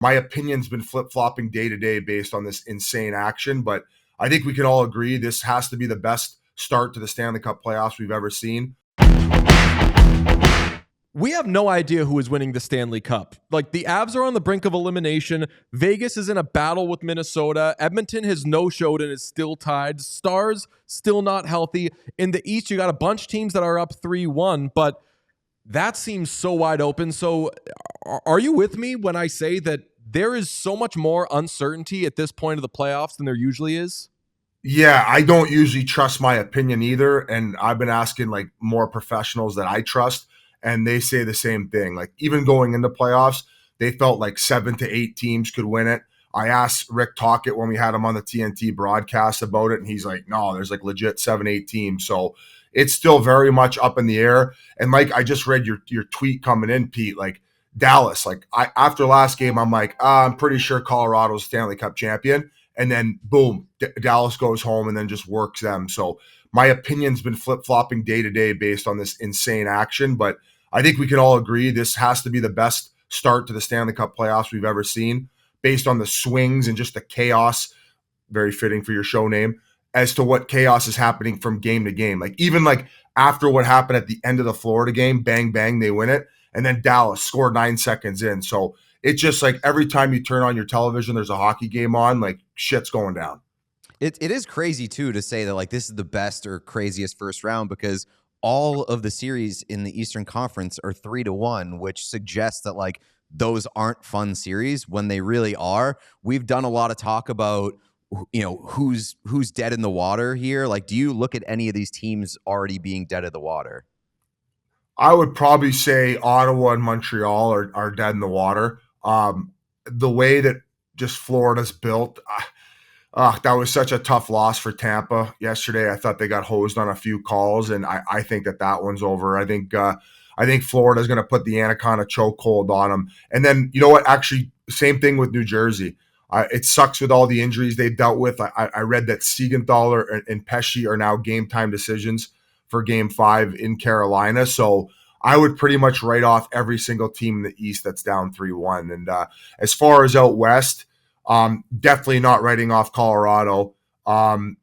My opinion's been flip-flopping day to day based on this insane action, but I think we can all agree this has to be the best start to the Stanley Cup playoffs we've ever seen. We have no idea who is winning the Stanley Cup. Like, the Avs are on the brink of elimination. Vegas is in a battle with Minnesota. Edmonton has no-showed and is still tied. Stars still not healthy. In the East, you got a bunch of teams that are up 3-1, but that seems so wide open. So are you with me when I say that there is so much more uncertainty at this point of the playoffs than there usually is? Yeah, I don't usually trust my opinion either, and I've been asking like more professionals that I trust, and they say the same thing. Like even going into playoffs, they felt like 7 to 8 teams could win it. I asked Rick Tocchet when we had him on the TNT broadcast about it, and he's like, no, there's like legit 7, 8 teams. So it's still very much up in the air. And like I just read your tweet coming in, Pete, like Dallas, like after last game, I'm like, I'm pretty sure Colorado's Stanley Cup champion. And then boom, Dallas goes home and then just works them. So my opinion's been flip-flopping day to day based on this insane action, but I think we can all agree this has to be the best start to the Stanley Cup playoffs we've ever seen based on the swings and just the chaos, very fitting for your show name, as to what chaos is happening from game to game. Like even like after what happened at the end of the Florida game, bang, bang, they win it. And then Dallas scored 9 seconds in. So it's just like every time you turn on your television, there's a hockey game on, like shit's going down. It is crazy too to say that like this is the best or craziest first round because all of the series in the Eastern Conference are 3-1, which suggests that like those aren't fun series when they really are. We've done a lot of talk about, you know, who's dead in the water here. Like, do you look at any of these teams already being dead in the water? I would probably say Ottawa and Montreal are dead in the water. The way that just Florida's built, that was such a tough loss for Tampa yesterday. I thought they got hosed on a few calls, and I think that one's over. I think Florida's going to put the Anaconda chokehold on them. And then, you know what? Actually, same thing with New Jersey. It sucks with all the injuries they've dealt with. I read that Siegenthaler and Pesce are now game time decisions for Game 5 in Carolina. So I would pretty much write off every single team in the East that's down 3-1. And as far as out West, definitely not writing off Colorado. And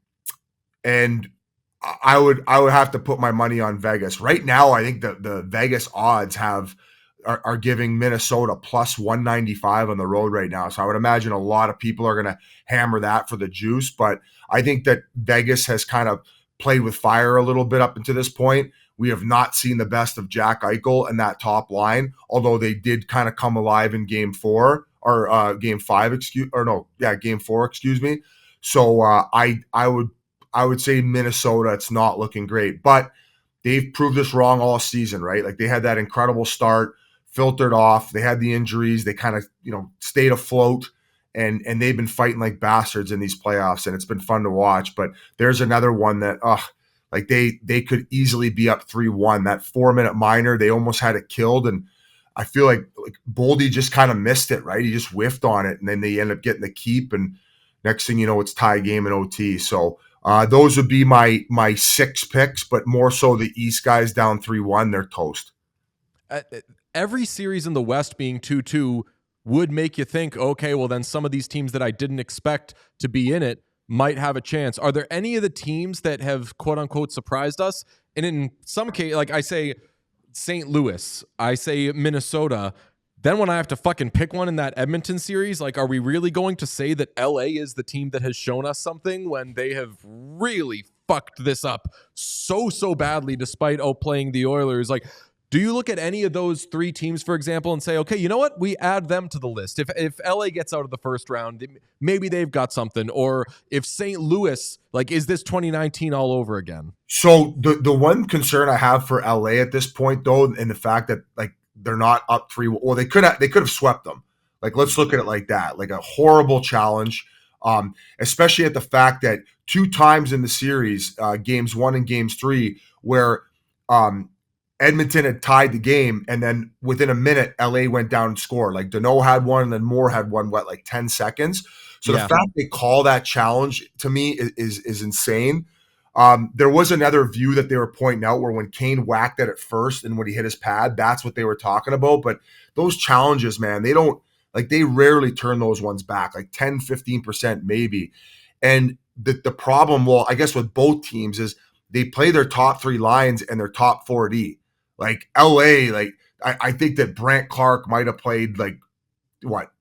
I would have to put my money on Vegas. Right now, I think the Vegas odds are giving Minnesota plus 195 on the road right now. So I would imagine a lot of people are going to hammer that for the juice. But I think that Vegas has kind of played with fire a little bit up until this point. We have not seen the best of Jack Eichel and that top line, although they did kind of come alive in Game 4 or Game 5, Game 4, excuse me. So I would say Minnesota, it's not looking great, but they've proved us wrong all season, right? Like they had that incredible start, filtered off. They had the injuries. They kind of, stayed afloat. And they've been fighting like bastards in these playoffs, and it's been fun to watch. But there's another one that, like they could easily be up 3-1. That 4-minute minor, they almost had it killed, and I feel like Boldy just kind of missed it, right? He just whiffed on it, and then they end up getting the keep, and next thing you know, it's tie game in OT. So those would be my 6 picks, but more so the East guys down 3-1, they're toast. Every series in the West being 2-2 would make you think, okay, well then some of these teams that I didn't expect to be in it might have a chance. Are there any of the teams that have quote unquote surprised us? And in some case, like I say St. Louis, I say Minnesota, then when I have to fucking pick one in that Edmonton series, like are we really going to say that LA is the team that has shown us something when they have really fucked this up so badly despite playing the Oilers? Like, do you look at any of those 3 teams, for example, and say, okay, you know what? We add them to the list. If LA gets out of the first round, maybe they've got something. Or if St. Louis, like, is this 2019 all over again? So the one concern I have for LA at this point, though, and the fact that like they're not up 3, well, they could have swept them. Like, let's look at it like that. Like a horrible challenge, especially at the fact that 2 times in the series, games 1 and games 3, where Edmonton had tied the game, and then within a minute, LA went down and scored. Like Deneau had one, and then Moore had one, 10 seconds? So the fact they call that challenge to me is insane. There was another view that they were pointing out where when Kane whacked it at first and when he hit his pad, that's what they were talking about. But those challenges, man, they don't Like they rarely turn those ones back, like 10, 15% maybe. And the problem, well, I guess with both teams is they play their top 3 lines and their top 4D. Like LA, like I think that Brant Clark might have played like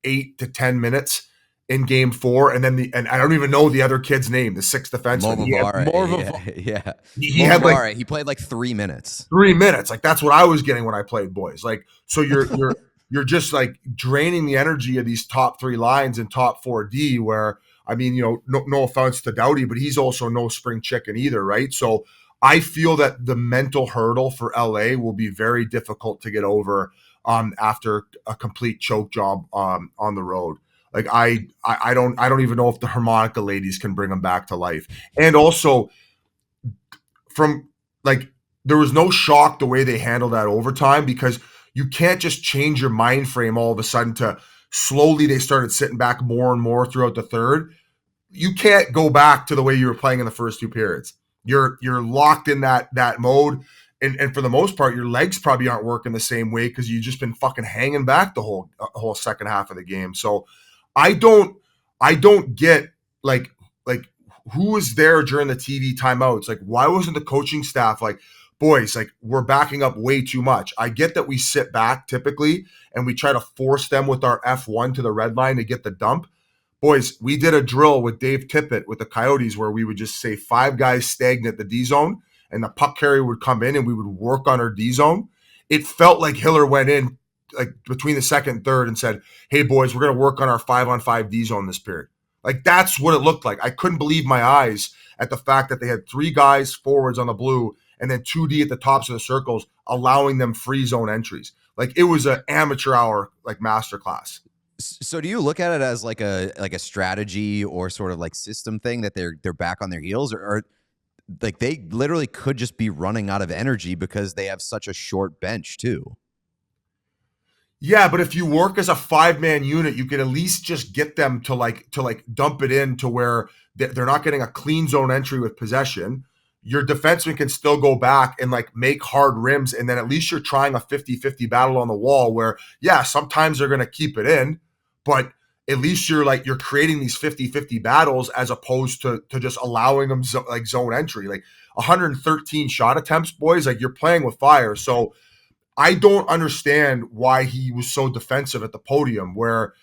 8 to 10 minutes in game 4, and then and I don't even know the other kid's name, the 6th defenseman. Yeah. He had like he played like 3 minutes. 3 minutes. Like that's what I was getting when I played, boys. Like so you're just like draining the energy of these top 3 lines and top 4D. Where I mean, no offense to Doughty, but he's also no spring chicken either, right? So I feel that the mental hurdle for LA will be very difficult to get over after a complete choke job on the road. Like I don't even know if the harmonica ladies can bring them back to life. And also from like there was no shock the way they handled that overtime, because you can't just change your mind frame all of a sudden to slowly they started sitting back more and more throughout the third. You can't go back to the way you were playing in the first 2 periods. You're locked in that mode. And for the most part, your legs probably aren't working the same way because you've just been fucking hanging back the whole second half of the game. So I don't get like who was there during the TV timeouts? Like, why wasn't the coaching staff like, boys, like we're backing up way too much? I get that we sit back typically and we try to force them with our F1 to the red line to get the dump. Boys, we did a drill with Dave Tippett with the Coyotes where we would just say 5 guys stagnant the D zone, and the puck carrier would come in and we would work on our D zone. It felt like Hiller went in like between the second and third and said, hey boys, we're going to work on our 5-on-5 D zone this period. Like that's what it looked like. I couldn't believe my eyes at the fact that they had 3 guys forwards on the blue and then 2D at the tops of the circles, allowing them free zone entries. Like it was an amateur hour, like masterclass. So do you look at it as like a strategy or sort of like system thing that they're back on their heels, or like they literally could just be running out of energy because they have such a short bench too? Yeah, but if you work as a 5-man unit, you can at least just get them to like dump it in to where they're not getting a clean zone entry with possession. Your defenseman can still go back and like make hard rims, and then at least you're trying a 50-50 battle on the wall where, yeah, sometimes they're going to keep it in, but at least you're creating these 50-50 battles as opposed to just allowing them zone entry. Like 113 shot attempts, boys, like you're playing with fire. So I don't understand why he was so defensive at the podium where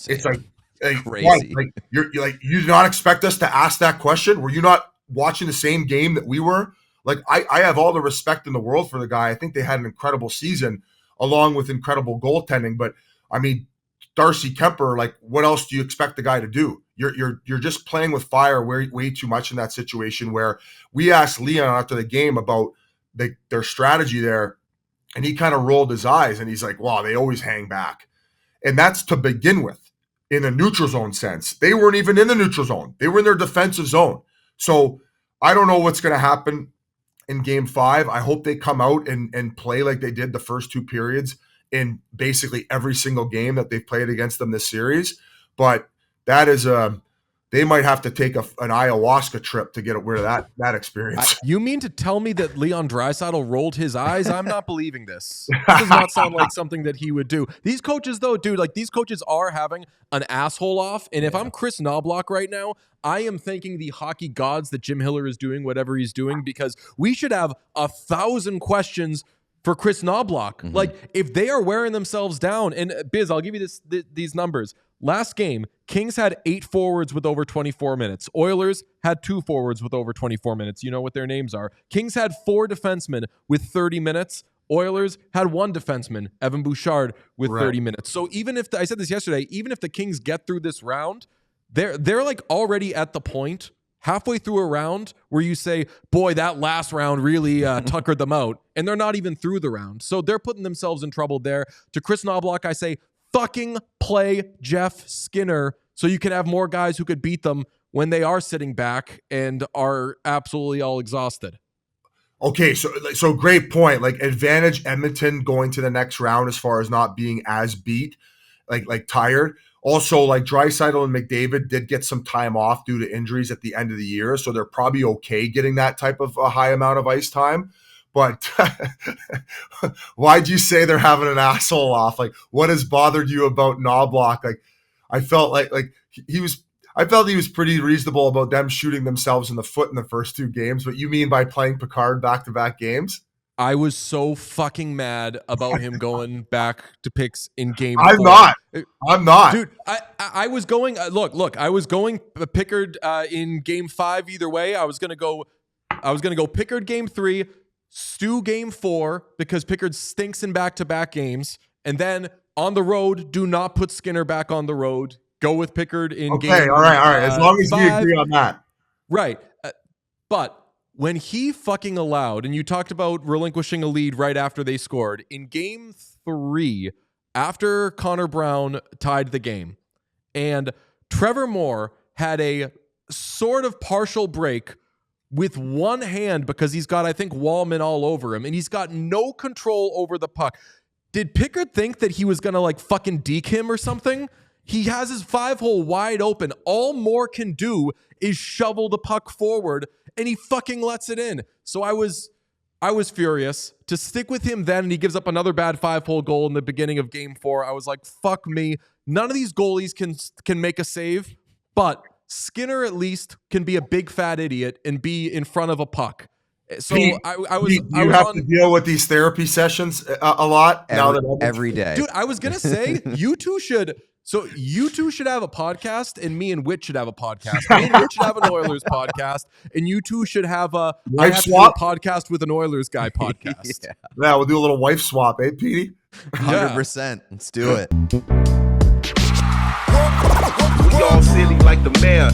it's like crazy. Like you did not expect us to ask that question? Were you not watching the same game that we were? Like I have all the respect in the world for the guy. I think they had an incredible season along with incredible goaltending. But I mean, Darcy Kemper, like what else do you expect the guy to do? You're just playing with fire way too much in that situation. Where we asked Leon after the game about their strategy there, and he kind of rolled his eyes and he's like, wow, they always hang back. And that's to begin with. In the neutral zone sense, they weren't even in the neutral zone. They were in their defensive zone. So I don't know what's going to happen in game 5. I hope they come out and play like they did the first 2 periods in basically every single game that they've played against them this series. But that is they might have to take an ayahuasca trip to get rid of that experience. You mean to tell me that Leon Draisaitl rolled his eyes? I'm not believing this. This does not sound like something that he would do. These coaches, though, dude, like these coaches are having an asshole off. And if I'm Chris Knobloch right now, I am thanking the hockey gods that Jim Hiller is doing whatever he's doing, because we should have 1,000 questions for Chris Knobloch. Mm-hmm. Like if they are wearing themselves down, and Biz, I'll give you these numbers. Last game, Kings had 8 forwards with over 24 minutes. Oilers had 2 forwards with over 24 minutes. You know what their names are. Kings had 4 defensemen with 30 minutes. Oilers had 1 defenseman, Evan Bouchard, with 30 minutes. So even if I said this yesterday, even if the Kings get through this round, they're like already at the point halfway through a round where you say, boy, that last round really tuckered them out. And they're not even through the round. So they're putting themselves in trouble there. To Chris Knobloch, I say, fucking play Jeff Skinner so you can have more guys who could beat them when they are sitting back and are absolutely all exhausted. Okay, so great point. Like advantage Edmonton going to the next round as far as not being as beat, like tired. Also, like Draisaitl and McDavid did get some time off due to injuries at the end of the year, so they're probably okay getting that type of a high amount of ice time. But why'd you say they're having an asshole off? Like, what has bothered you about Knobloch? Like, I felt like he was. I felt he was pretty reasonable about them shooting themselves in the foot in the first 2 games. But you mean by playing Picard back-to-back games? I was so fucking mad about him going back to picks in game 4. I'm not. Dude, I was going, look, I was going Pickard in game 5 either way. I was going to go Pickard game 3, Stu game 4, because Pickard stinks in back-to-back games. And then on the road, do not put Skinner back on the road. Go with Pickard in game 5. All right. As long as we agree on that. Right. But when he fucking allowed, and you talked about relinquishing a lead right after they scored, in game 3, after Connor Brown tied the game, and Trevor Moore had a sort of partial break with one hand because he's got, I think, Wallman all over him, and he's got no control over the puck. Did Pickard think that he was going to like fucking deke him or something? He has his 5-hole wide open. All Moore can do is shovel the puck forward, and he fucking lets it in. So I was furious to stick with him then, and he gives up another bad 5-hole goal in the beginning of game 4. I was like, fuck me. None of these goalies can make a save, but Skinner at least can be a big fat idiot and be in front of a puck. So Pete, I was to deal with these therapy sessions a lot every day. Dude, I was gonna say you two should have a podcast, and me and Whit should have a podcast. Me and Whit should have an Oilers podcast, and you two should have a podcast with an Oilers guy podcast. Yeah, we'll do a little wife swap, eh, Petey? 100%. Let's do it. We all silly like the mayor.